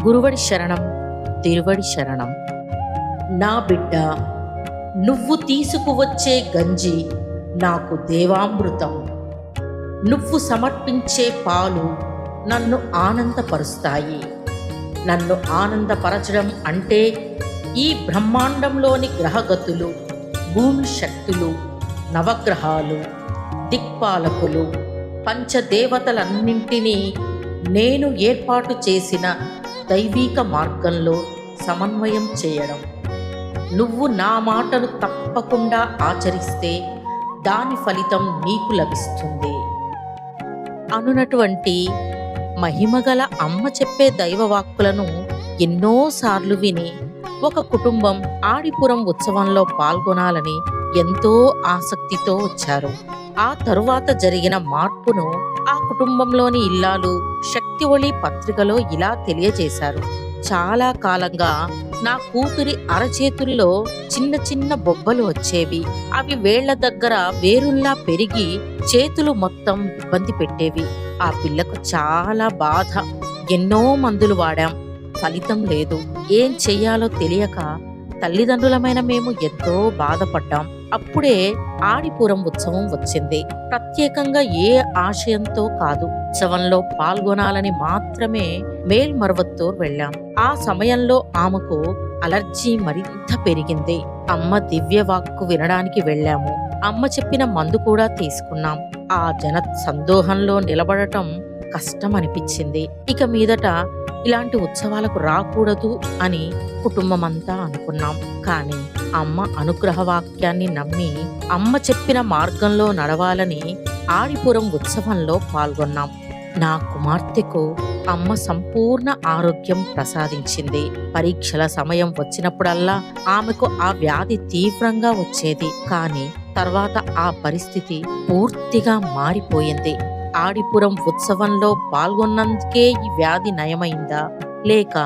గురువడి శరణం, తిరువడి శరణం. నా బిడ్డ, నువ్వు తీసుకువచ్చే గంజి నాకు దేవామృతం. నువ్వు సమర్పించే పాలు నన్ను ఆనందపరుస్తాయి. నన్ను ఆనందపరచడం అంటే ఈ బ్రహ్మాండంలోని గ్రహగతులు, భూమి శక్తులు, నవగ్రహాలు, దిక్పాలకులు, పంచదేవతలన్నింటినీ నేను ఏర్పాటు చేసిన దైవీక మార్గంలో సమన్వయం చేయడం. నువ్వు నా మాటను తప్పకుండా ఆచరిస్తే దాని ఫలితం నీకు లభిస్తుంది అనునటువంటి మహిమగల అమ్మ చెప్పే దైవవాక్కులను ఎన్నోసార్లు విని ఒక కుటుంబం ఆడిపురం ఉత్సవంలో పాల్గొనాలని ఎంతో ఆసక్తితో వచ్చారు. ఆ తరువాత జరిగిన మార్పును ఆ కుటుంబంలోని ఇల్లాలు శక్తివళి పత్రికలో ఇలా తెలియజేశారు. చాలా కాలంగా నా కూతురి అరచేతుల్లో చిన్న చిన్న బొబ్బలు వచ్చేవి. అవి వేళ్ల దగ్గర వేరుల్లా పెరిగి చేతులు మొత్తం ఇబ్బంది పెట్టేవి. ఆ పిల్లకు చాలా బాధ. ఎన్నో మందులు వాడాం, ఫలితం లేదు. ఏం చెయ్యాలో తెలియక తల్లిదండ్రులమైన మేము ఎంతో బాధపడ్డాం. అప్పుడే ఆడిపురం ఉత్సవం వచ్చింది. ప్రత్యేకంగా ఏ ఆశయంతో కాదు, ఉత్సవంలో పాల్గొనాలని మాత్రమే మేల్మరువత్తూర్ వెళ్ళాం. ఆ సమయంలో ఆమెకు అలర్జీ మరింత పెరిగింది. అమ్మ దివ్యవాక్కు వినడానికి వెళ్ళాము. అమ్మ చెప్పిన మందు కూడా తీసుకున్నాం. ఆ జన సందోహంలో నిలబడటం కష్టం అనిపించింది. ఇక మీదట ఇలాంటి ఉత్సవాలకు రాకూడదు అని కుటుంబమంతా అనుకున్నాం. కానీ అమ్మ అనుగ్రహ వాక్యాన్ని నమ్మి అమ్మ చెప్పిన మార్గంలో నడవాలని ఆడిపురం ఉత్సవంలో పాల్గొన్నాం. నా కుమార్తెకు అమ్మ సంపూర్ణ ఆరోగ్యం ప్రసాదించింది. పరీక్షల సమయం వచ్చినప్పుడల్లా ఆమెకు ఆ వ్యాధి తీవ్రంగా వచ్చేది. కానీ తర్వాత ఆ పరిస్థితి పూర్తిగా మారిపోయింది. ఆడిపురం ఉత్సవంలో పాల్గొన్నందుకే ఈ వ్యాధి నయమైందా, లేక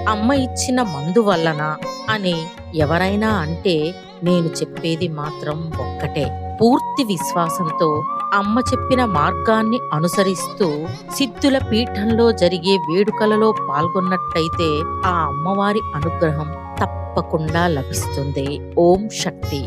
అమ్మ ఇచ్చిన మందు వల్లనా అని ఎవరైనా అంటే నేను చెప్పేది మాత్రం ఒక్కటే. పూర్తి విశ్వాసంతో అమ్మ చెప్పిన మార్గాన్ని అనుసరిస్తూ సిద్ధుల పీఠంలో జరిగే వేడుకలలో పాల్గొన్నట్టయితే ఆ అమ్మవారి అనుగ్రహం తప్పకుండా లభిస్తుంది. ఓం శక్తి.